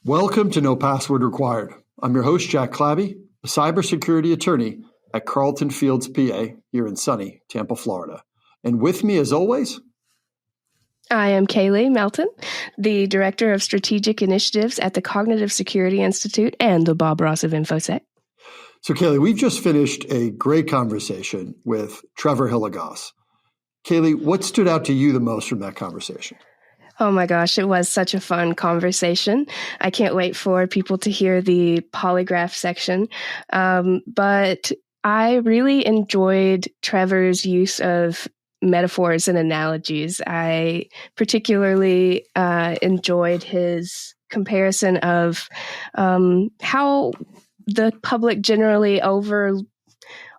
Welcome to No Password Required. I'm your host, Jack Clabby, a cybersecurity attorney at Carlton Fields, PA, here in sunny Tampa, Florida. And with me, as always, I am Kayley Melton, the Director of Strategic Initiatives at the Cognitive Security Institute and the Bob Ross of InfoSec. So, Kayley, we've just finished a great conversation with Trevor Hilligoss. Kayley, what stood out to you the most from that conversation? Oh my gosh, it was such a fun conversation. I can't wait for people to hear the polygraph section. But I really enjoyed Trevor's use of metaphors and analogies. I particularly enjoyed his comparison of how the public generally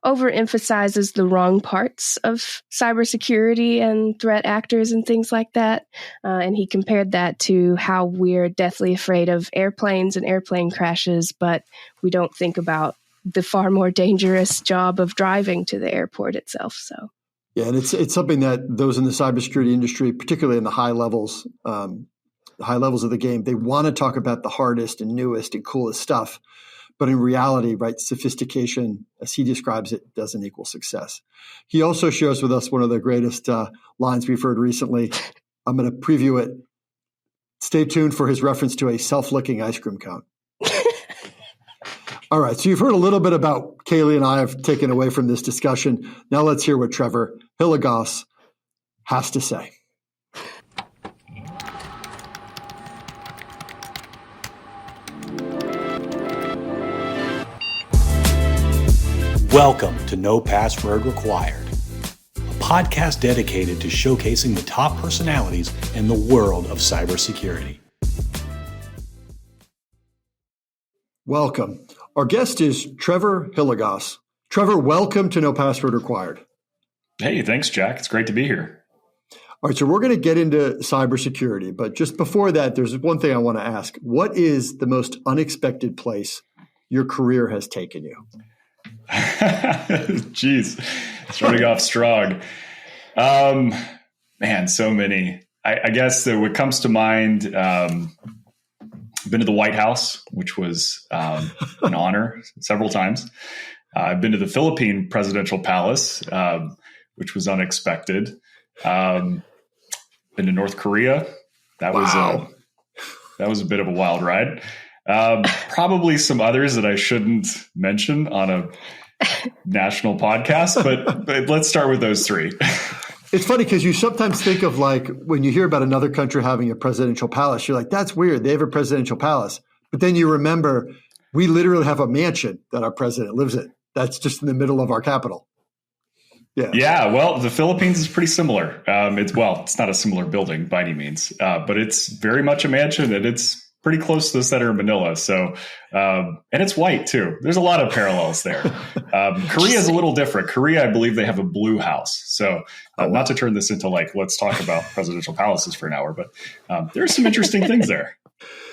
overemphasizes the wrong parts of cybersecurity and threat actors and things like that. And he compared that to how we're deathly afraid of airplanes and airplane crashes, but we don't think about the far more dangerous job of driving to the airport itself. So, yeah, and it's something that those in the cybersecurity industry, particularly in the high levels of the game, they want to talk about the hardest and newest and coolest stuff. But in reality, right, sophistication, as he describes it, doesn't equal success. He also shares with us one of the greatest lines we've heard recently. I'm going to preview it. Stay tuned for his reference to a self-licking ice cream cone. All right, so you've heard a little bit about Kayley and I have taken away from this discussion. Now let's hear what Trevor Hilligoss has to say. Welcome to No Password Required, a podcast dedicated to showcasing the top personalities in the world of cybersecurity. Welcome. Our guest is Trevor Hilligoss. Trevor, welcome to No Password Required. Hey, thanks, Jack. It's great to be here. All right, so we're going to get into cybersecurity, but just before that, there's one thing I want to ask. What is the most unexpected place your career has taken you? Jeez, starting off strong. Man, so many. I guess that what comes to mind, been to the White House, which was an honor several times. I've been to the Philippine Presidential Palace, which was unexpected. Been to North Korea. That was a bit of a wild ride. Probably some others that I shouldn't mention on a national podcast, but let's start with those three. It's funny because you sometimes think of like when you hear about another country having a presidential palace, you're like, that's weird. They have a presidential palace. But then you remember we literally have a mansion that our president lives in. That's just in the middle of our capital. Yeah. Well, the Philippines is pretty similar. It's not a similar building by any means, but it's very much a mansion and it's pretty close to the center of Manila. So, and it's white too. There's a lot of parallels there. Korea is a little different. Korea, I believe they have a blue house. So not to turn this into like, let's talk about presidential palaces for an hour, but there's some interesting things there.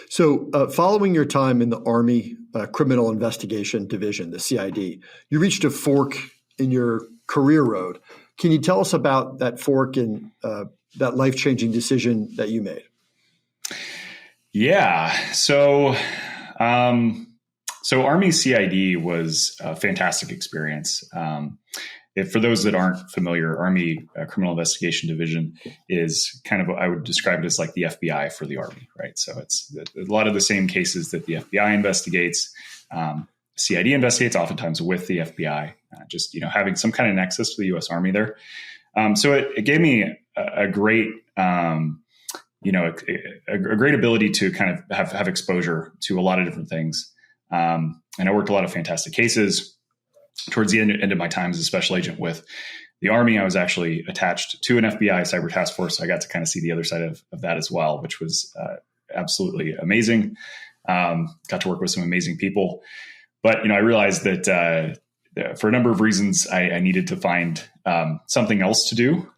So following your time in the Army Criminal Investigation Division, the CID, you reached a fork in your career road. Can you tell us about that fork and that life-changing decision that you made? Yeah. So Army CID was a fantastic experience. For those that aren't familiar, Army Criminal Investigation Division is kind of, I would describe it as like the FBI for the Army, right? So it's a lot of the same cases that the FBI investigates. CID investigates oftentimes with the FBI, having some kind of nexus to the U.S. Army there. So it gave me a great, a great ability to kind of have exposure to a lot of different things. And I worked a lot of fantastic cases. Towards the end of my time as a special agent with the Army, I was actually attached to an FBI cyber task force. So I got to kind of see the other side of that as well, which was absolutely amazing. Got to work with some amazing people. But, I realized that for a number of reasons, I needed to find something else to do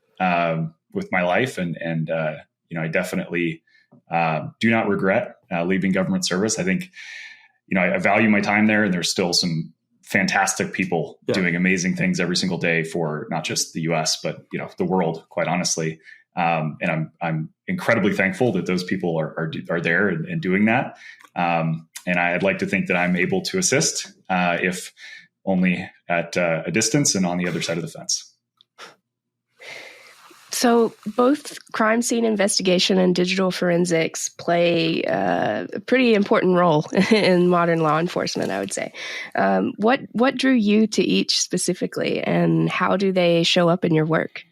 with my life. And I definitely do not regret leaving government service. I think, I value my time there, and there's still some fantastic people doing amazing things every single day for not just the US, but, the world, quite honestly. And I'm incredibly thankful that those people are there and doing that. And I'd like to think that I'm able to assist, if only at a distance and on the other side of the fence. So both crime scene investigation and digital forensics play a pretty important role in modern law enforcement, I would say. What drew you to each specifically, and how do they show up in your work?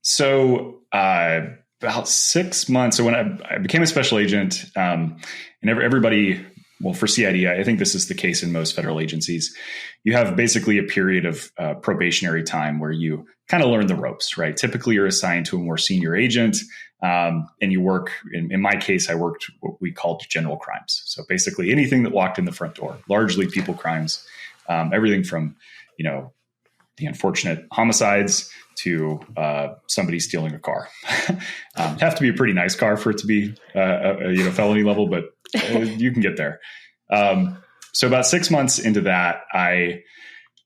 So about 6 months. So when I became a special agent, and everybody, well, for CID, I think this is the case in most federal agencies. You have basically a period of probationary time where you kind of learn the ropes, right? Typically, you're assigned to a more senior agent, and you work. In my case, I worked what we called general crimes. So basically, anything that walked in the front door, largely people crimes, everything from the unfortunate homicides to somebody stealing a car. Have to be a pretty nice car for it to be a felony level, but you can get there. So about 6 months into that, I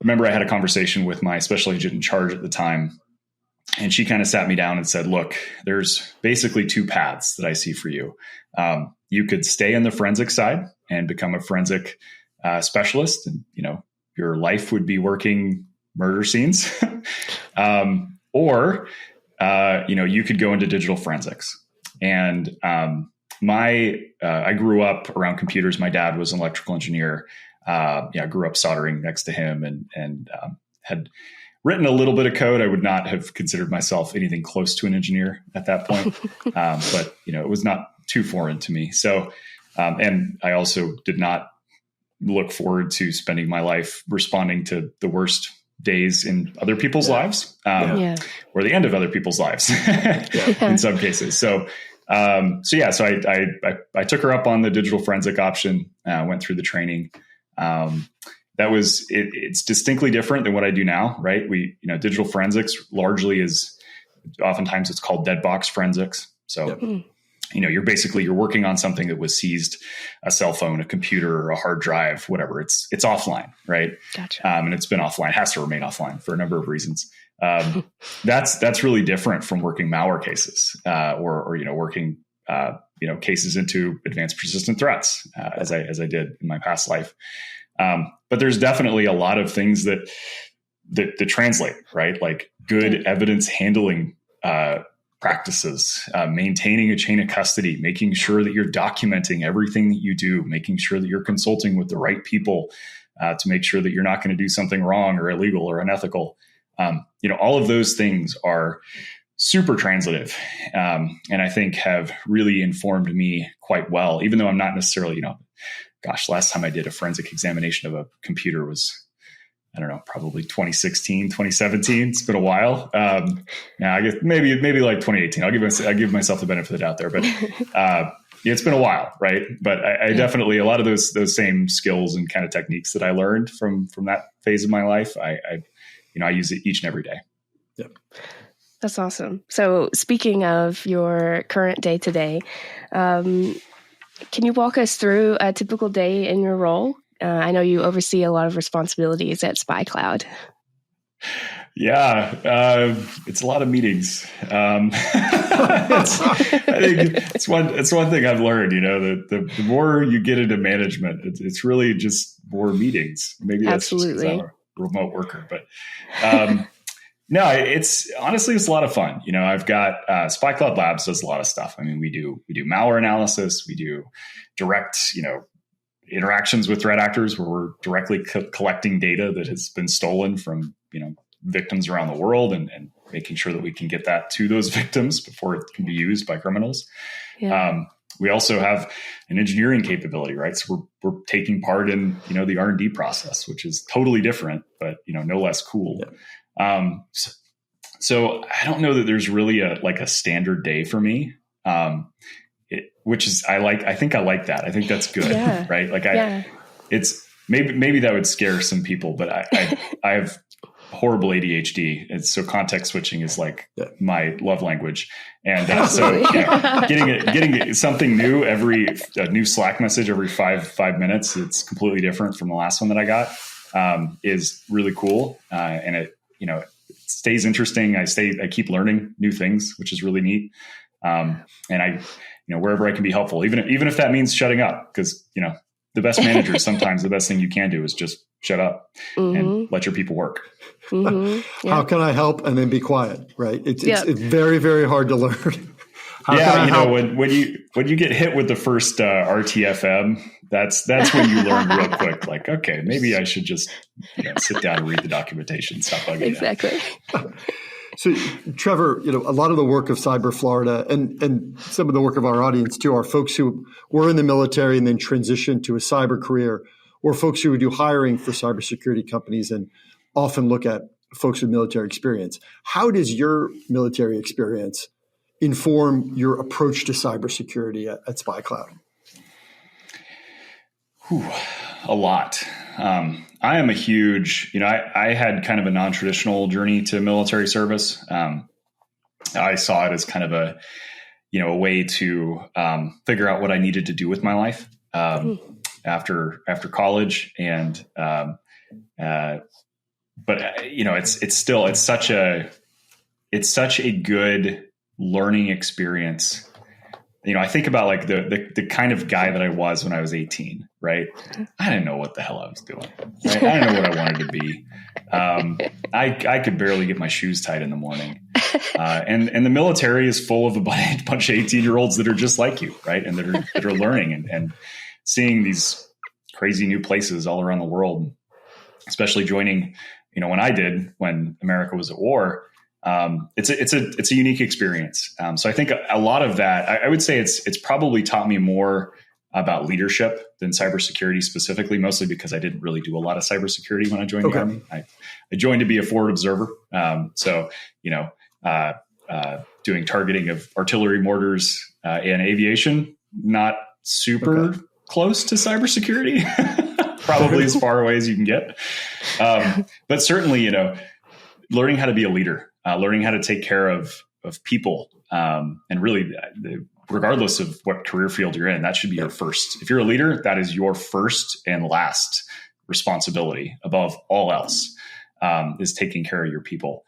remember I had a conversation with my special agent in charge at the time, and she kind of sat me down and said, look, there's basically two paths that I see for you. You could stay on the forensic side and become a forensic specialist, and your life would be working murder scenes, or you could go into digital forensics. And I grew up around computers. My dad was an electrical engineer. I grew up soldering next to him, and had written a little bit of code. I would not have considered myself anything close to an engineer at that point, but it was not too foreign to me. So, and I also did not look forward to spending my life responding to the worst days in other people's lives, or the end of other people's lives in some cases. So I took her up on the digital forensic option, went through the training. It's distinctly different than what I do now, right? Digital forensics largely oftentimes it's called dead box forensics. So, you're working on something that was seized, a cell phone, a computer, a hard drive, whatever. It's offline, right? Gotcha. And it's been offline, has to remain offline for a number of reasons. That's really different from working malware cases, or working, cases into advanced persistent threats, as I did in my past life. But there's definitely a lot of things that translate, right? Like good evidence handling, practices, maintaining a chain of custody, making sure that you're documenting everything that you do, making sure that you're consulting with the right people, to make sure that you're not going to do something wrong or illegal or unethical. All of those things are super translative, and I think have really informed me quite well, even though I'm not necessarily, last time I did a forensic examination of a computer was, I don't know, probably 2016, 2017. It's been a while. Now I guess maybe like 2018. I'll give myself the benefit of the doubt there, but it's been a while, right? But I definitely, a lot of those same skills and kind of techniques that I learned from that phase of my life, I use it each and every day. Yeah. That's awesome. So speaking of your current day-to-day, can you walk us through a typical day in your role? I know you oversee a lot of responsibilities at SpyCloud. Yeah, it's a lot of meetings. I think it's one thing I've learned. The more you get into management, it's really just more meetings. Maybe that's absolutely just 'cause I'm a remote worker, but no, it's honestly a lot of fun. I've got SpyCloud Labs does a lot of stuff. I mean, we do malware analysis, we do direct, interactions with threat actors where we're directly collecting data that has been stolen from, victims around the world and making sure that we can get that to those victims before it can be used by criminals. Yeah. We also have an engineering capability, right? So we're taking part in, the R&D process, which is totally different, but, no less cool. Yeah. So I don't know that there's really a standard day for me. Which is, I think I like that. I think that's good. Yeah. Right. It's maybe that would scare some people, but I have horrible ADHD. And so context switching is my love language. And so getting something new, a new Slack message every five minutes, it's completely different from the last one that I got, is really cool. And stays interesting. I keep learning new things, which is really neat. And wherever I can be helpful, even if that means shutting up, because, the best managers, sometimes the best thing you can do is just shut up and let your people work. Yeah. How can I help? And then be quiet, right? It's very, very hard to learn. When you get hit with the first RTFM, that's when you learn real quick. Like, okay, maybe I should just sit down and read the documentation. Stop bugging. Exactly. So, Trevor, a lot of the work of Cyber Florida and some of the work of our audience too are folks who were in the military and then transitioned to a cyber career, or folks who do hiring for cybersecurity companies and often look at folks with military experience. How does your military experience inform your approach to cybersecurity at SpyCloud? A lot. I am a huge, I had kind of a non-traditional journey to military service. I saw it as kind of a way to figure out what I needed to do with my life after college. And, it's such a good learning experience. I think about like the kind of guy that I was when I was 18, right? I didn't know what the hell I was doing. Right? I didn't know what I wanted to be. I could barely get my shoes tied in the morning. And the military is full of a bunch of 18-year-olds that are just like you, right? And that are learning and seeing these crazy new places all around the world, especially joining, when America was at war. It's a unique experience. So I think a lot of that, I would say it's probably taught me more about leadership than cybersecurity specifically, mostly because I didn't really do a lot of cybersecurity when I joined the Army. I joined to be a forward observer. Doing targeting of artillery mortars and aviation, not super close to cybersecurity, probably as far away as you can get. But certainly, learning how to be a leader, learning how to take care of people, and really, regardless of what career field you're in, that should be your first. If you're a leader, that is your first and last responsibility above all else, is taking care of your people.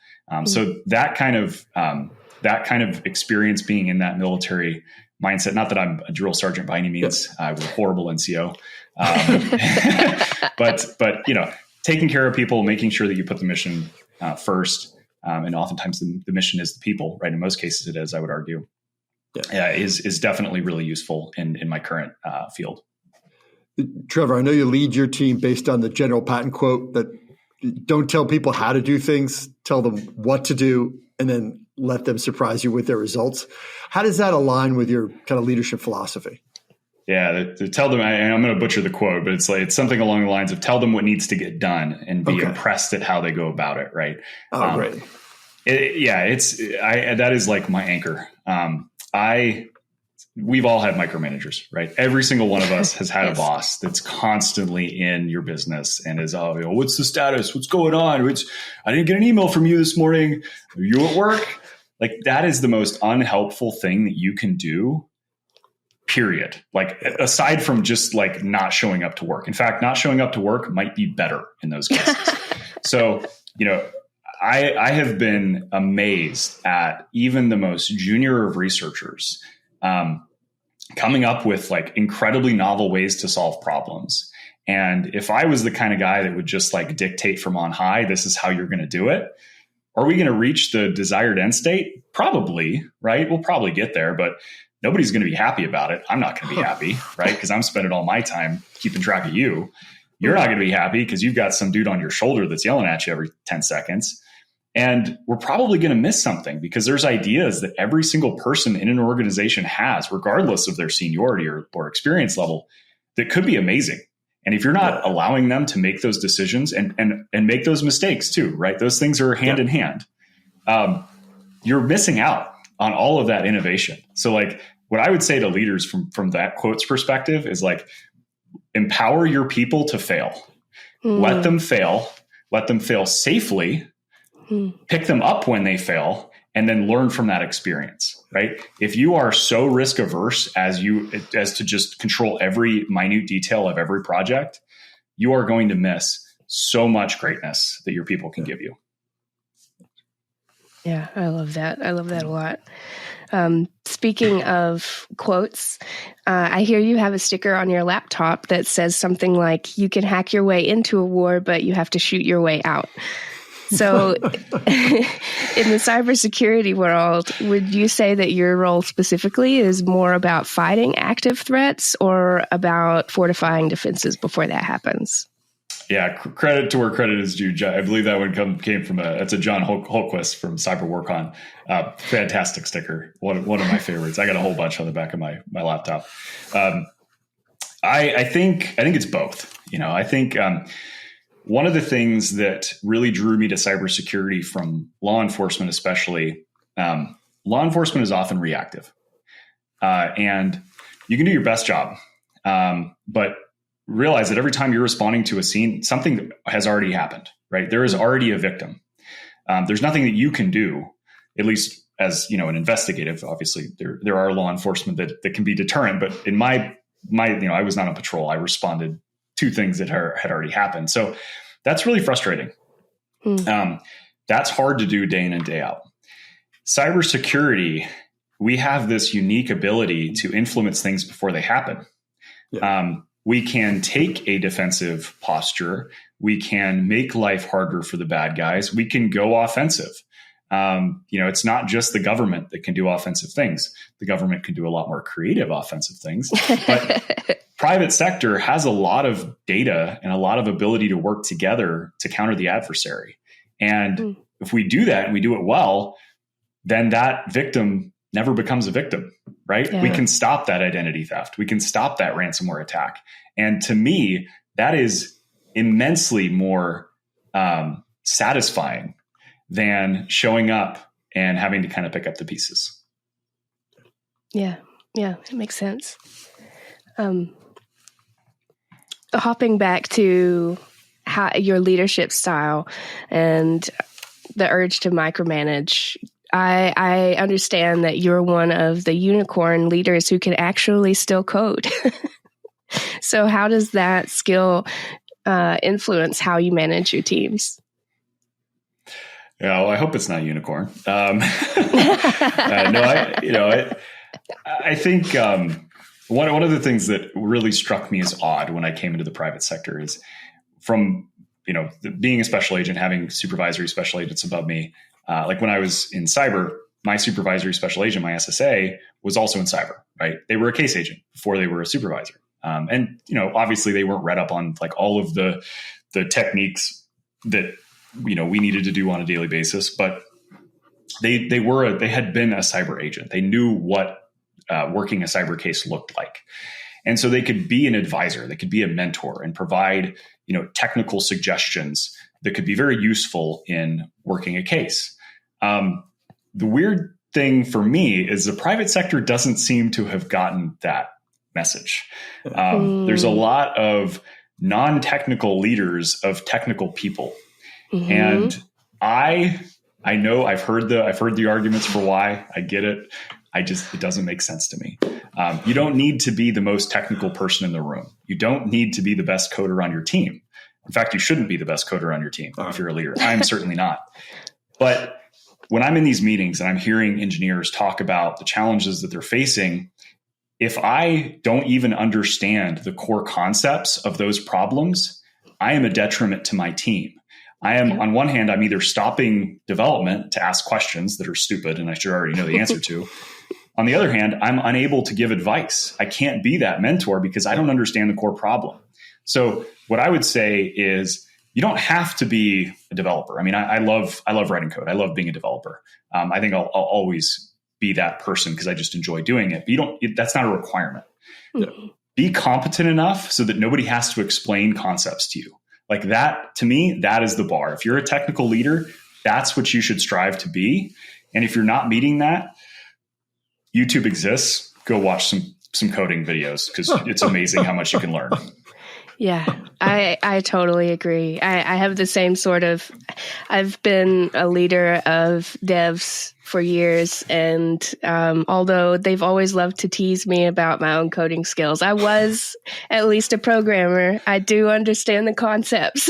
So that kind of experience being in that military mindset, not that I'm a drill sergeant by any means, I was a horrible NCO, but taking care of people, making sure that you put the mission first. And oftentimes the mission is the people, right? In most cases it is, I would argue, is definitely really useful in my current field. Trevor, I know you lead your team based on the General Patton quote that don't tell people how to do things, tell them what to do, and then let them surprise you with their results. How does that align with your kind of leadership philosophy? Yeah, to tell them, and I'm going to butcher the quote, but it's something along the lines of tell them what needs to get done and be impressed at how they go about it. Right. Oh, great. That is like my anchor. We've all had micromanagers, right? Every single one of us has had a boss that's constantly in your business and is, what's the status? What's going on? I didn't get an email from you this morning. Are you at work? Like, that is the most unhelpful thing that you can do, period. Like, aside from just like not showing up to work. In fact, not showing up to work might be better in those cases. So, I have been amazed at even the most junior of researchers coming up with like incredibly novel ways to solve problems. And if I was the kind of guy that would just like dictate from on high, this is how you're going to do it, are we going to reach the desired end state? Probably, right? We'll probably get there, but nobody's going to be happy about it. I'm not going to be happy, right? Because I'm spending all my time keeping track of you. You're not going to be happy because you've got some dude on your shoulder that's yelling at you every 10 seconds. And we're probably going to miss something because there's ideas that every single person in an organization has, regardless of their seniority or experience level, that could be amazing. And if you're not allowing them to make those decisions and make those mistakes too, right? Those things are hand in hand. You're missing out on all of that innovation. So like what I would say to leaders from that quote's perspective is like, empower your people to fail. Let them fail safely. Pick them up when they fail and then learn from that experience, right? If you are so risk averse as to just control every minute detail of every project, you are going to miss so much greatness that your people can give you. Yeah, I love that. I love that a lot. Speaking of quotes, I hear you have a sticker on your laptop that says something like, you can hack your way into a war, but you have to shoot your way out. So in the cybersecurity world, would you say that your role specifically is more about fighting active threats or about fortifying defenses before that happens? Yeah, credit to where credit is due. I believe that one came from it's a John Holquist from CyberWarCon. Fantastic sticker. One of my favorites. I got a whole bunch on the back of my laptop. I think it's both. I think one of the things that really drew me to cybersecurity from law enforcement, especially, law enforcement is often reactive, and you can do your best job, but realize that every time you're responding to a scene, something has already happened, right? There is already a victim. There's nothing that you can do, at least as, an investigative. Obviously there are law enforcement that can be deterrent, but in my, I was not on patrol. I responded to things that had already happened. So that's really frustrating. That's hard to do day in and day out. Cybersecurity, we have this unique ability to influence things before they happen. Yeah. We can take a defensive posture. We can make life harder for the bad guys. We can go offensive. It's not just the government that can do offensive things. The government can do a lot more creative offensive things. But private sector has a lot of data and a lot of ability to work together to counter the adversary. And if we do that and we do it well, then that victim never becomes a victim, right? Yeah. We can stop that identity theft. We can stop that ransomware attack. And to me, that is immensely more satisfying than showing up and having to kind of pick up the pieces. Yeah, it makes sense. Hopping back to your leadership style and the urge to micromanage, I understand that you're one of the unicorn leaders who can actually still code. So how does that skill influence how you manage your teams? Yeah, well, I hope it's not unicorn. I think one of the things that really struck me as odd when I came into the private sector is from, being a special agent, having supervisory special agents above me. Like when I was in cyber, my supervisory special agent, my SSA, was also in cyber, right? They were a case agent before they were a supervisor. And obviously they weren't read up on like all of the techniques that, we needed to do on a daily basis, but they had been a cyber agent. They knew what working a cyber case looked like. And so they could be an advisor, they could be a mentor and provide, technical suggestions that could be very useful in working a case. The weird thing for me is the private sector doesn't seem to have gotten that message. There's a lot of non-technical leaders of technical people. Mm-hmm. And I know I've heard the arguments for why. I get it. It doesn't make sense to me. You don't need to be the most technical person in the room. You don't need to be the best coder on your team. In fact, you shouldn't be the best coder on your team if you're a leader. I'm certainly not. But when I'm in these meetings and I'm hearing engineers talk about the challenges that they're facing, if I don't even understand the core concepts of those problems, I am a detriment to my team. On one hand, I'm either stopping development to ask questions that are stupid and I should already know the answer to. On the other hand, I'm unable to give advice. I can't be that mentor because I don't understand the core problem. So what I would say is you don't have to be a developer. I mean, I love writing code. I love being a developer. I think I'll always be that person because I just enjoy doing it. But that's not a requirement. Mm-hmm. Be competent enough so that nobody has to explain concepts to you. Like that, to me, that is the bar. If you're a technical leader, that's what you should strive to be. And if you're not meeting that, YouTube exists. Go watch some coding videos because it's amazing how much you can learn. Yeah, I totally agree. I have the same sort of, I've been a leader of devs for years, and although they've always loved to tease me about my own coding skills, I was at least a programmer. I do understand the concepts.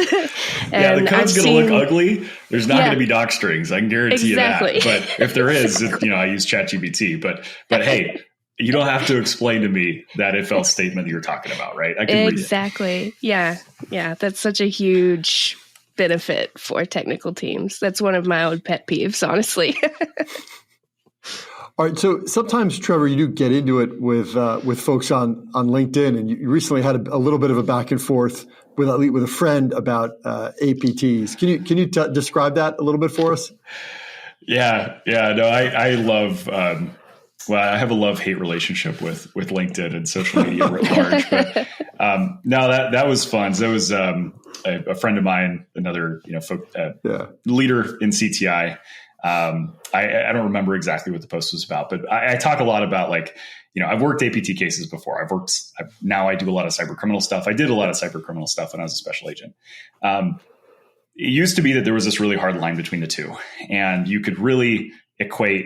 Yeah, the code's going to look ugly. There's not going to be doc strings. I can guarantee you that. But if there is, I use ChatGPT. But hey, you don't have to explain to me that if else statement that you're talking about, right? I can read it. Yeah. That's such a huge benefit for technical teams. That's one of my own pet peeves, honestly. All right. So sometimes, Trevor, you do get into it with folks on LinkedIn, and you recently had a little bit of a back and forth with a friend about APTs. Can you describe that a little bit for us? Yeah. No, I love. I have a love-hate relationship with LinkedIn and social media writ large. But no, that was fun. So that was a friend of mine, another leader in CTI. I don't remember exactly what the post was about, but I talk a lot about I've worked APT cases before. Now I do a lot of cybercriminal stuff. I did a lot of cybercriminal stuff when I was a special agent. It used to be that there was this really hard line between the two, and you could really equate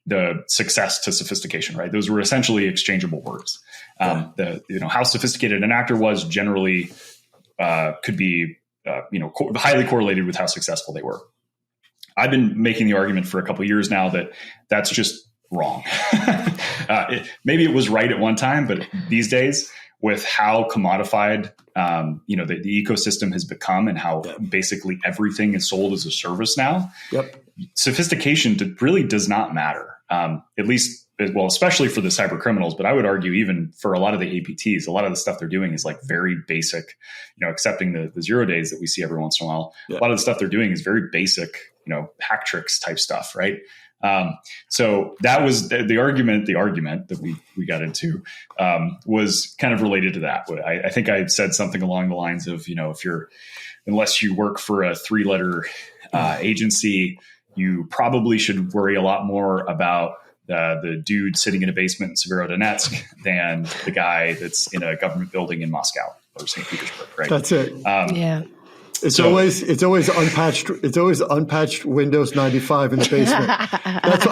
the success to sophistication, right? Those were essentially exchangeable words. How sophisticated an actor was generally could be, highly correlated with how successful they were. I've been making the argument for a couple of years now that that's just wrong. Maybe it was right at one time, but these days, with how commodified, the ecosystem has become and how basically everything is sold as a service now, sophistication really does not matter. At least, well, especially for the cyber criminals, but I would argue even for a lot of the APTs, a lot of the stuff they're doing is very basic, accepting the 0 days that we see every once in a while. Yeah. A lot of the stuff they're doing is very basic, hack tricks type stuff, right? So that was the argument that we got into, was kind of related to that. I think I said something along the lines of, unless you work for a 3-letter agency, you probably should worry a lot more about the dude sitting in a basement in Severodonetsk than the guy that's in a government building in Moscow or St. Petersburg, right? That's it. It's always unpatched. It's always unpatched Windows 95 in the basement. That's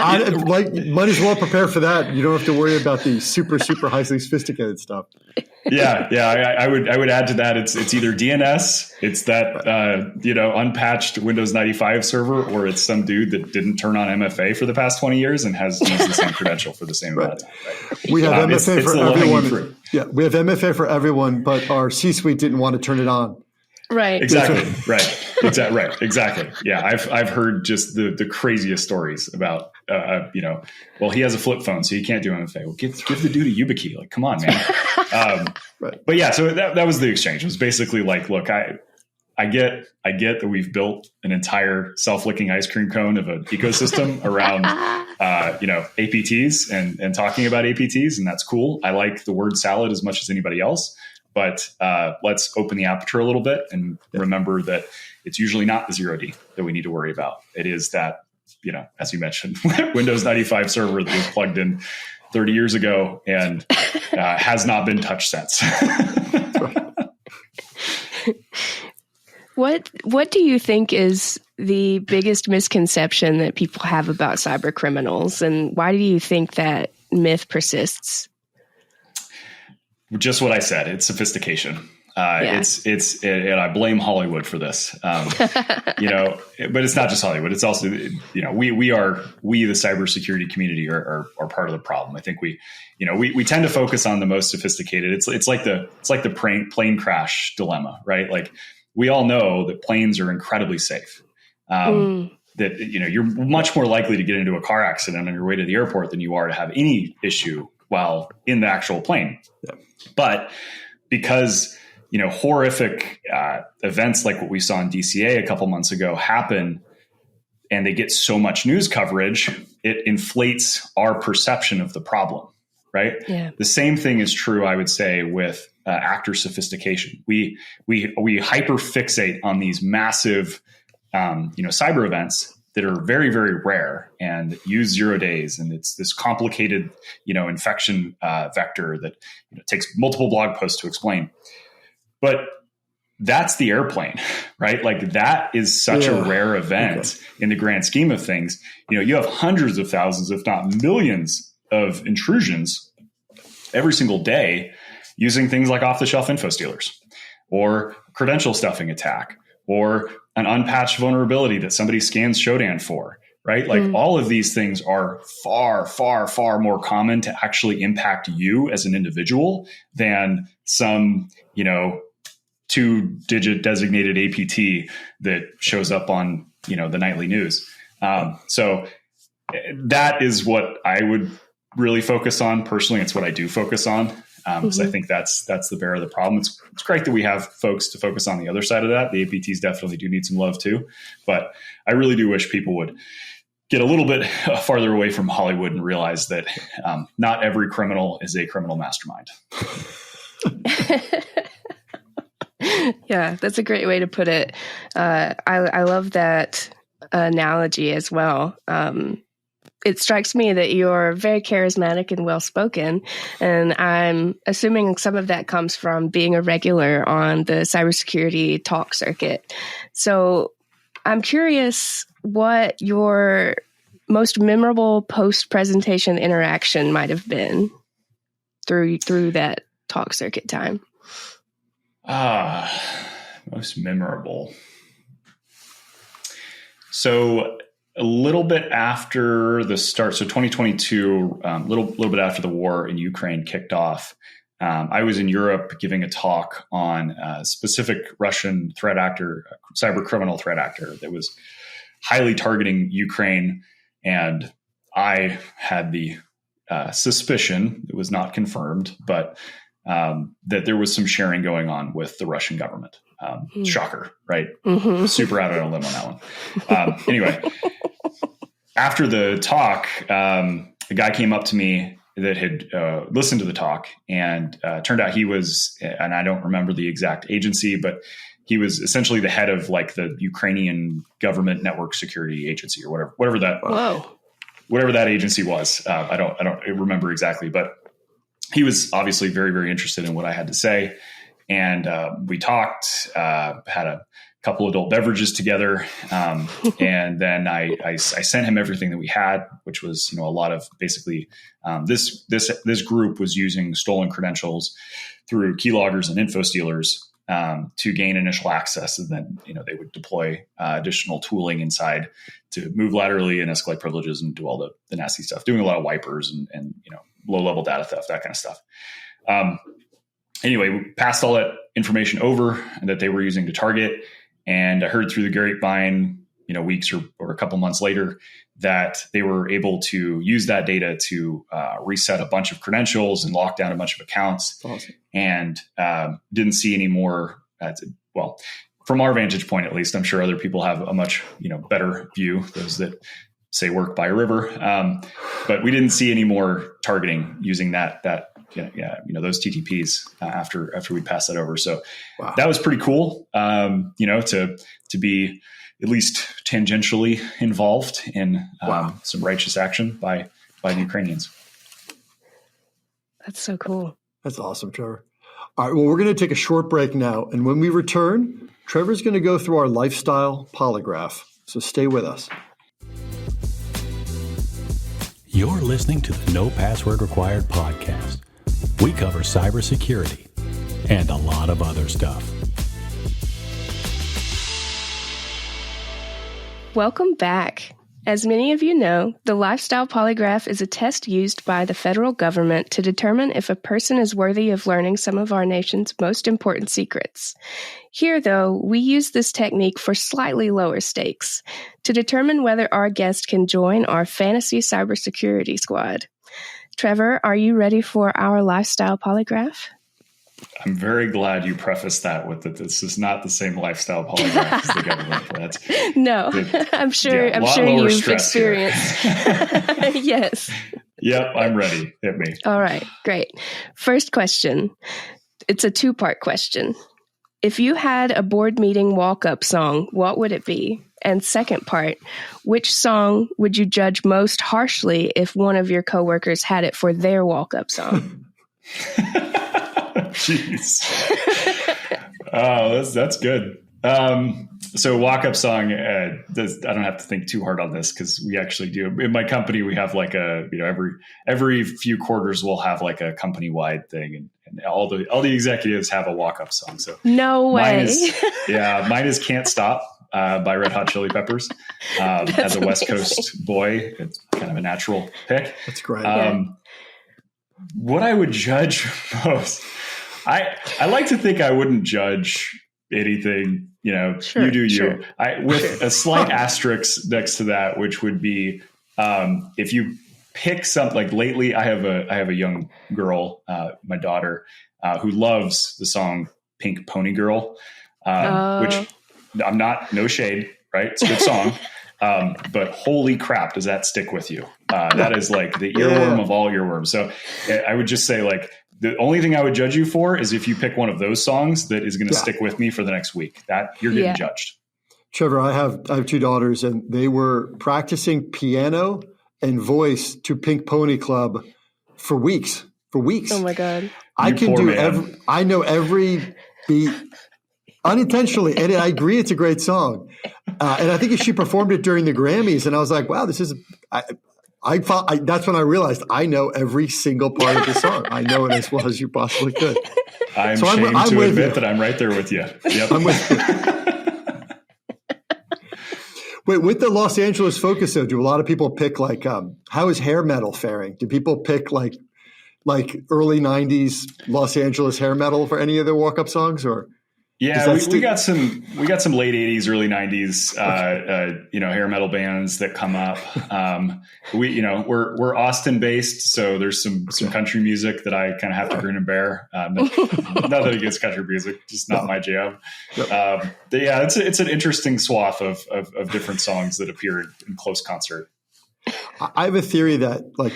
might as well prepare for that. You don't have to worry about the super highly sophisticated stuff. Yeah. I would add to that. It's either DNS, it's that unpatched Windows 95 server, or it's some dude that didn't turn on MFA for the past 20 years and has used the same credential for the same amount of time. Right? We have MFA for everyone. Yeah, we have MFA for everyone, but our C-suite didn't want to turn it on. Right. Exactly. Right. Exactly. Yeah. I've heard just the craziest stories about, well, he has a flip phone, so he can't do MFA. Well, give the dude a YubiKey. Come on, man. Right. But yeah, so that was the exchange. It was basically look, I get that we've built an entire self-licking ice cream cone of an ecosystem around, APTs and talking about APTs, and that's cool. I like the word salad as much as anybody else. But let's open the aperture a little bit and remember that it's usually not the 0D that we need to worry about. It is that, as you mentioned, Windows 95 server that was plugged in 30 years ago and has not been touched since. What do you think is the biggest misconception that people have about cyber criminals, and why do you think that myth persists? Just what I said. It's sophistication. It's and I blame Hollywood for this. But it's not just Hollywood. It's also, we the cybersecurity community are part of the problem. I think we tend to focus on the most sophisticated. It's like the plane crash dilemma, right? We all know that planes are incredibly safe. That, you're much more likely to get into a car accident on your way to the airport than you are to have any issue while in the actual plane. Yeah. But because, horrific events like what we saw in DCA a couple months ago happen, and they get so much news coverage, it inflates our perception of the problem, right? Yeah. The same thing is true, I would say, with actor sophistication. We hyper fixate on these massive, cyber events that are very, very rare and use 0 days. And it's this complicated, infection vector that takes multiple blog posts to explain. But that's the airplane, right? Like that is such a rare event in the grand scheme of things. You have hundreds of thousands, if not millions of intrusions every single day using things like off-the-shelf info stealers or credential stuffing attack or an unpatched vulnerability that somebody scans Shodan for, right? Like all of these things are far, far, far more common to actually impact you as an individual than some, 2-digit designated APT that shows up on, the nightly news. So that is what I would really focus on personally. It's what I do focus on. Because I think that's the bear of the problem. It's great that we have folks to focus on the other side of that. The APTs definitely do need some love too, but I really do wish people would get a little bit farther away from Hollywood and realize that not every criminal is a criminal mastermind. Yeah, that's a great way to put it. I love that analogy as well. It strikes me that you're very charismatic and well-spoken, and I'm assuming some of that comes from being a regular on the cybersecurity talk circuit. So I'm curious what your most memorable post-presentation interaction might have been through that talk circuit time. Most memorable. So a little bit after the start, so 2022, little bit after the war in Ukraine kicked off, I was in Europe giving a talk on a specific Russian threat actor, cybercriminal threat actor that was highly targeting Ukraine. And I had the suspicion, it was not confirmed, but that there was some sharing going on with the Russian government. Shocker, right? Super out on a limb on that one. Anyway, after the talk, a guy came up to me that had listened to the talk, and turned out he was, and I don't remember the exact agency, but he was essentially the head of like the Ukrainian government network security agency or whatever that agency was. I don't remember exactly, but he was obviously very, very interested in what I had to say. And we talked, had a couple adult beverages together. And then I sent him everything that we had, which was, a lot of basically this group was using stolen credentials through keyloggers and info stealers to gain initial access. And then, they would deploy additional tooling inside to move laterally and escalate privileges and do all the nasty stuff, doing a lot of wipers and low-level data theft, that kind of stuff. Anyway, we passed all that information over that they were using to target. And I heard through the grapevine, weeks or a couple months later, that they were able to use that data to reset a bunch of credentials and lock down a bunch of accounts. Awesome. And didn't see any more. Well, from our vantage point, at least, I'm sure other people have a much better view. Those that say work by a river, but we didn't see any more targeting using that those TTPs after we passed that over. So That was pretty cool. To be at least tangentially involved in some righteous action by the Ukrainians. That's so cool. That's awesome, Trevor. All right. Well, we're going to take a short break now. And when we return, Trevor's going to go through our lifestyle polygraph. So stay with us. You're listening to the No Password Required podcast. We cover cybersecurity and a lot of other stuff. Welcome back. As many of you know, the Lifestyle Polygraph is a test used by the federal government to determine if a person is worthy of learning some of our nation's most important secrets. Here, though, we use this technique for slightly lower stakes to determine whether our guest can join our fantasy cybersecurity squad. Trevor, are you ready for our Lifestyle Polygraph? I'm very glad you prefaced that with that. This is not the same lifestyle polygraph as the government. No, I'm sure you've experienced. Yes. Yep, I'm ready. Hit me. All right, great. First question. It's a two-part question. If you had a board meeting walk-up song, what would it be? And second part, which song would you judge most harshly if one of your coworkers had it for their walk-up song? Jeez. Oh, that's good. So walk-up song, I don't have to think too hard on this because we actually do. In my company, we have like every few quarters we'll have like a company-wide thing, and all the executives have a walk-up song. So no way. Mine is "Can't Stop" by Red Hot Chili Peppers. As a West Coast boy, it's kind of a natural pick. That's great. What I would judge most, I like to think I wouldn't judge anything, sure, you do you. Sure. With a slight asterisk next to that, which would be if you pick something like lately, I have a young girl, my daughter, who loves the song Pink Pony Girl, which I'm no shade, right? It's a good song. But holy crap, does that stick with you? That is like the earworm of all earworms. So I would just say like, the only thing I would judge you for is if you pick one of those songs that is going to stick with me for the next week. That you're getting judged. Trevor, I have 2 daughters, and they were practicing piano and voice to Pink Pony Club for weeks. Oh my God! I know every beat unintentionally, and I agree it's a great song. And I think she performed it during the Grammys, and I was like, wow, this is. That's when I realized I know every single part of the song. I know it as well as you possibly could. I'm ashamed to admit that I'm right there with you. Yep. I'm with you. Wait, with the Los Angeles focus, though, do a lot of people pick like how is hair metal faring? Do people pick like early '90s Los Angeles hair metal for any of their walk-up songs, or? Yeah, we got some late '80s, early '90s, hair metal bands that come up. We're Austin based, so there's some country music that I kind of have to grin and bear. Nothing against country music, just not my jam. Yep. It's an interesting swath of different songs that appear in close concert. I have a theory that like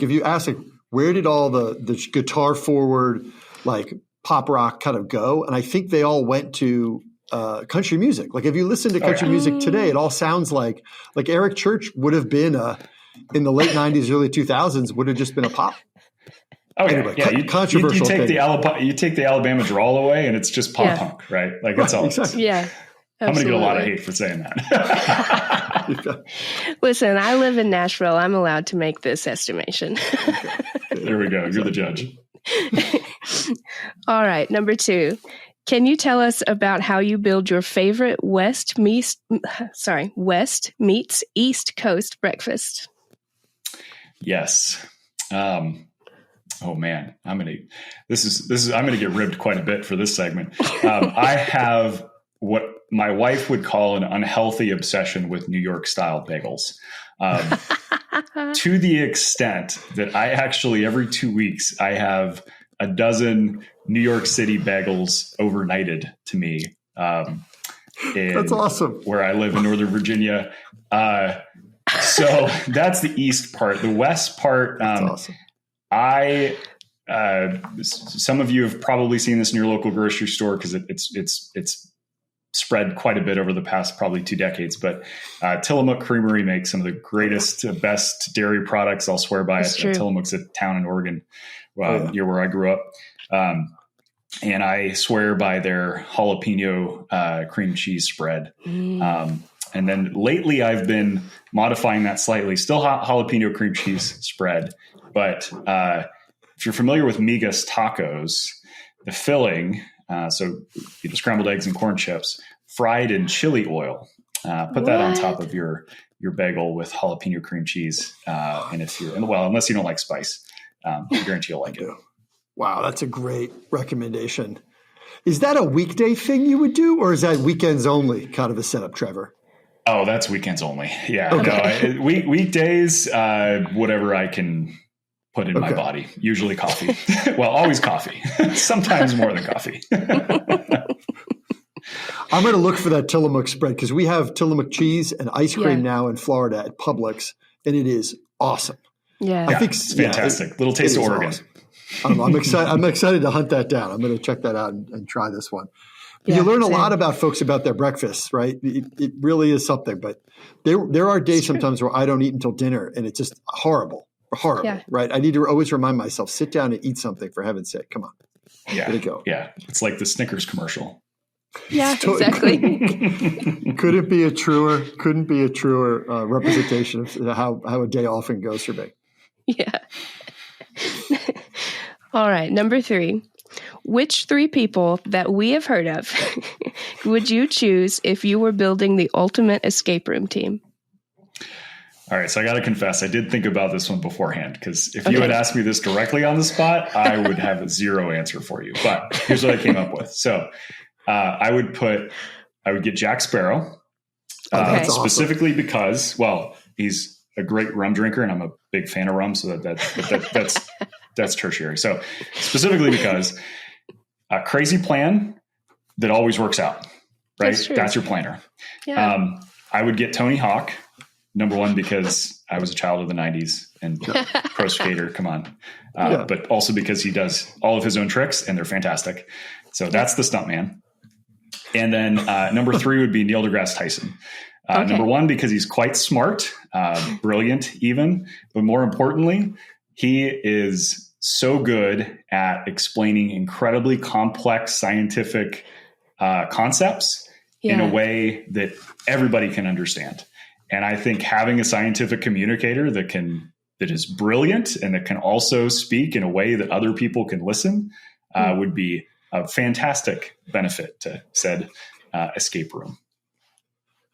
if you ask like, where did all the guitar forward like pop rock kind of go, and I think they all went to country music. Like if you listen to country music today, it all sounds like Eric Church would have been in the late '90s, early 2000s would have just been a pop. Oh anyway, controversial. You take the Alabama drawl away, and it's just pop punk, right? Like that's all. Exactly. Yeah. I'm going to get a lot of hate for saying that. Listen, I live in Nashville. I'm allowed to make this estimation. There we go. You're the judge. All right. Number 2. Can you tell us about how you build your favorite West meets East Coast breakfast? Yes. Oh man, I'm gonna get ribbed quite a bit for this segment. I have what my wife would call an unhealthy obsession with New York style bagels. To the extent that I actually every 2 weeks I have a dozen New York City bagels overnighted to me. That's awesome. Where I live in Northern Virginia. So that's the east part. The west part, that's awesome. Some of you have probably seen this in your local grocery store because it's spread quite a bit over the past probably 2 decades. But Tillamook Creamery makes some of the greatest, best dairy products. I'll swear by it. Tillamook's a town in Oregon, near where I grew up. And I swear by their jalapeno cream cheese spread. And then lately I've been modifying that slightly. Still jalapeno cream cheese spread. But if you're familiar with Migas tacos, the filling, so scrambled eggs and corn chips, fried in chili oil. Put that on top of your bagel with jalapeno cream cheese. And unless you don't like spice, I guarantee you'll like it. Wow, that's a great recommendation. Is that a weekday thing you would do, or is that weekends only kind of a setup, Trevor? Oh, that's weekends only. Yeah. Okay. No, weekdays, whatever I can put in my body, usually coffee. Well, always coffee, sometimes more than coffee. I'm going to look for that Tillamook spread because we have Tillamook cheese and ice cream now in Florida at Publix, and it is awesome. Yeah. I think it's fantastic. Little taste of Oregon. Awesome. I'm excited. I'm excited to hunt that down. I'm going to check that out and try this one. You learn a lot about folks about their breakfasts, right? It really is something. But there are days sometimes where I don't eat until dinner, and it's just horrible, right? I need to always remind myself, sit down and eat something, for heaven's sake. Come on. Yeah. Way to go. Yeah. It's like the Snickers commercial. Yeah, exactly. Couldn't be a truer representation of how a day often goes for me. Yeah. All right. Number 3. Which 3 people that we have heard of would you choose if you were building the ultimate escape room team? All right. So I got to confess, I did think about this one beforehand, because if you had asked me this directly on the spot, I would have a 0 answer for you. But here's what I came up with. So I would get Jack Sparrow, specifically because, well, he's a great rum drinker and I'm a big fan of rum. So that's tertiary. So specifically because a crazy plan that always works out, right? That's your planner. Yeah. I would get Tony Hawk, number 1, because I was a child of the 90s and pro skater, come on. But also because he does all of his own tricks and they're fantastic. So that's the stuntman. And then number 3 would be Neil deGrasse Tyson. Number 1, because he's quite smart, brilliant even, but more importantly, he is so good at explaining incredibly complex scientific concepts in a way that everybody can understand. And I think having a scientific communicator that is brilliant and that can also speak in a way that other people can listen would be a fantastic benefit to said escape room.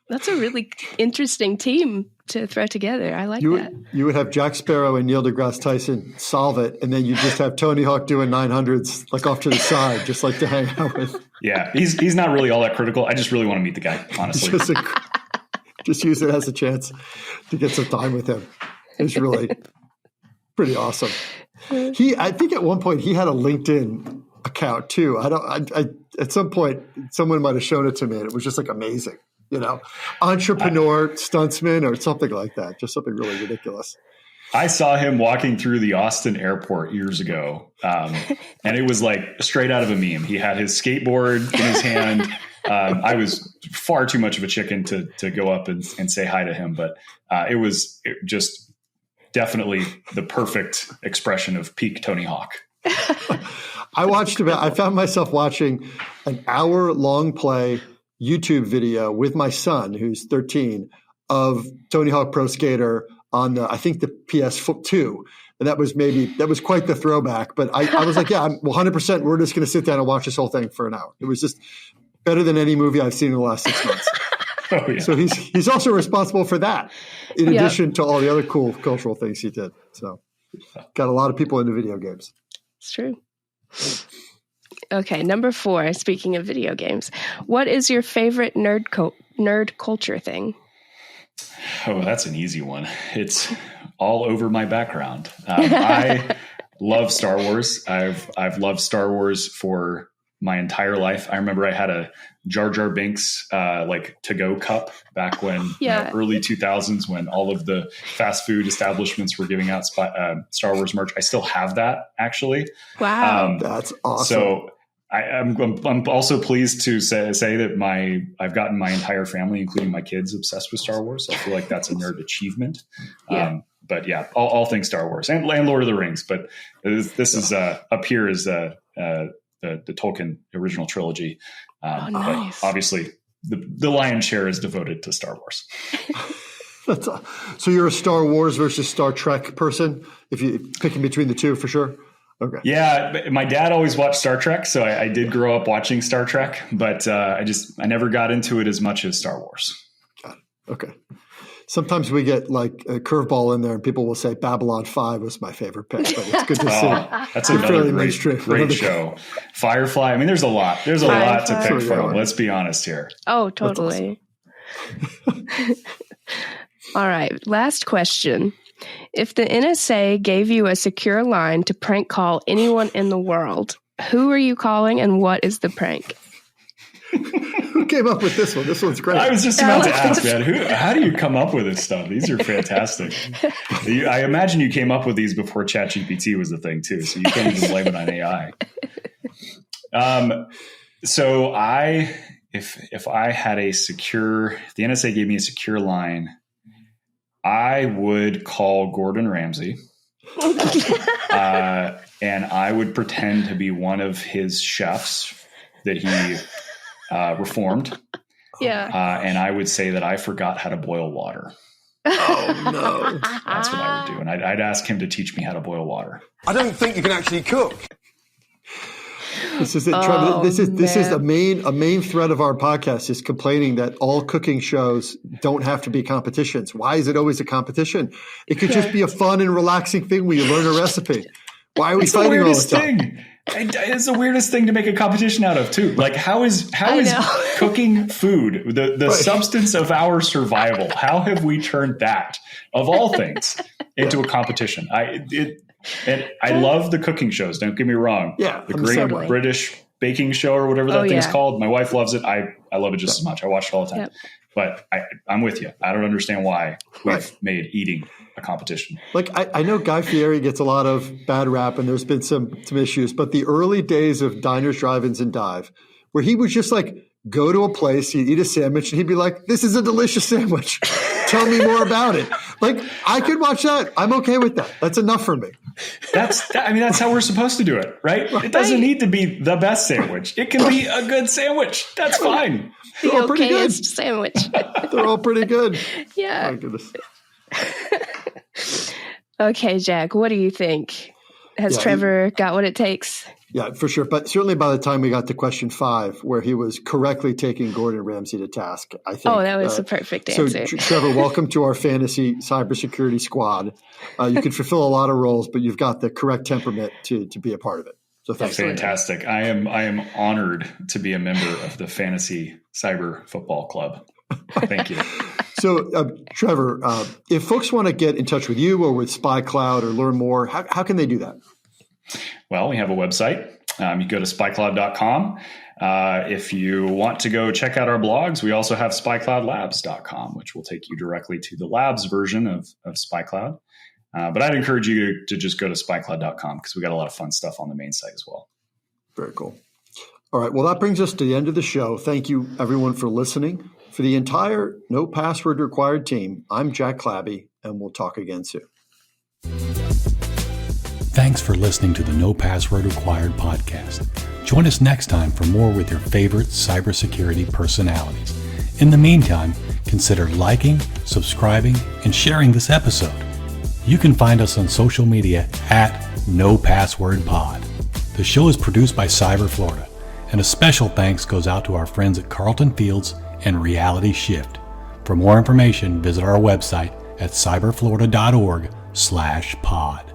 That's a really interesting team to throw together. I like that. You would have Jack Sparrow and Neil deGrasse Tyson solve it, and then you just have Tony Hawk doing 900s like off to the side, just like to hang out with. Yeah, he's not really all that critical. I just really want to meet the guy, honestly. Just use it as a chance to get some time with him. It's really pretty awesome. I think at one point he had a LinkedIn account too. At some point someone might have shown it to me and it was just like amazing, entrepreneur, stuntsman or something like that. Just something really ridiculous. I saw him walking through the Austin airport years ago. And it was like straight out of a meme. He had his skateboard in his hand. I was far too much of a chicken to go up and say hi to him, but it was just definitely the perfect expression of peak Tony Hawk. I found myself watching an hour-long play YouTube video with my son, who's 13, of Tony Hawk Pro Skater on I think the PS2. And that was quite the throwback. But I was like, yeah, I'm 100%. We're just going to sit down and watch this whole thing for an hour. It was just better than any movie I've seen in the last 6 months. Oh, yeah. So he's also responsible for that, in addition to all the other cool cultural things he did. So got a lot of people into video games. It's true. Okay, number 4, speaking of video games, what is your favorite nerd culture thing? Oh, that's an easy one. It's all over my background. I love Star Wars. I've loved Star Wars for my entire life. I remember I had a Jar Jar Binks to-go cup back when early 2000s when all of the fast food establishments were giving out Star Wars merch. I still have that, actually. Wow, that's awesome. So I'm also pleased to say that I've gotten my entire family, including my kids, obsessed with Star Wars. So I feel like that's a nerd achievement. Yeah. But yeah, all things Star Wars and Lord of the Rings. But this is up here as the Tolkien original trilogy. Nice. But obviously, the lion's share is devoted to Star Wars. So you're a Star Wars versus Star Trek person, if you're picking between the two, for sure? Okay. Yeah, my dad always watched Star Trek, so I did grow up watching Star Trek, but I never got into it as much as Star Wars. Got it. Okay. Sometimes we get like a curveball in there, and people will say Babylon 5 was my favorite pick, but it's good to see. That's another great show. Firefly. I mean, there's a lot. There's a lot to pick from. Let's be honest here. Oh, totally. Awesome. All right. Last question. If the NSA gave you a secure line to prank call anyone in the world, who are you calling and what is the prank? Who came up with this one? This one's great. I was just about to ask, man, how do you come up with this stuff? These are fantastic. I imagine you came up with these before ChatGPT was a thing too, so you can't even blame it on AI. So if I had if the NSA gave me a secure line, I would call Gordon Ramsay. and I would pretend to be one of his chefs that he reformed. Yeah. And I would say that I forgot how to boil water. Oh, no. That's what I would do. And I'd ask him to teach me how to boil water. I don't think you can actually cook. This is it, Trevor. This is a main thread of our podcast is complaining that all cooking shows don't have to be competitions. Why is it always a competition? It could just be a fun and relaxing thing where you learn a recipe. Why are we fighting all the time? It's the weirdest thing to make a competition out of too. Like how is cooking food the substance of our survival? How have we turned that of all things into a competition? I love the cooking shows. Don't get me wrong. Yeah, the Great British Baking Show or whatever that thing's called. My wife loves it. I love it just as much. I watch it all the time. Yep. But I'm with you. I don't understand why we've made eating a competition. Like I know Guy Fieri gets a lot of bad rap, and there's been some issues. But the early days of Diners, Drive-Ins, and Dive, where he would just like go to a place, he'd eat a sandwich, and he'd be like, "This is a delicious sandwich. Tell me more about it." Like I could watch that. I'm okay with that. That's enough for me. That's how we're supposed to do it, right? It doesn't need to be the best sandwich. It can be a good sandwich. That's fine. They're all pretty good. Sandwich. They're all pretty good. Yeah. My goodness. Okay, Jack, what do you think? Has Trevor got what it takes? Yeah, for sure. But certainly by the time we got to question 5, where he was correctly taking Gordon Ramsay to task, I think. Oh, that was the perfect answer. So, Trevor, welcome to our fantasy cybersecurity squad. You can fulfill a lot of roles, but you've got the correct temperament to be a part of it. So thanks. Fantastic. I am honored to be a member of the Fantasy Cyber Football Club. Thank you. So, Trevor, if folks want to get in touch with you or with SpyCloud or learn more, how can they do that? Well, we have a website. You go to spycloud.com. If you want to go check out our blogs, we also have spycloudlabs.com, which will take you directly to the labs version of SpyCloud. But I'd encourage you to just go to spycloud.com because we got a lot of fun stuff on the main site as well. Very cool. All right. Well, that brings us to the end of the show. Thank you, everyone, for listening. For the entire No Password Required team, I'm Jack Clabby, and we'll talk again soon. Thanks for listening to the No Password Required podcast. Join us next time for more with your favorite cybersecurity personalities. In the meantime, consider liking, subscribing, and sharing this episode. You can find us on social media at NoPasswordPod. The show is produced by Cyber Florida, and a special thanks goes out to our friends at Carlton Fields and Reality Shift. For more information, visit our website at cyberflorida.org/pod.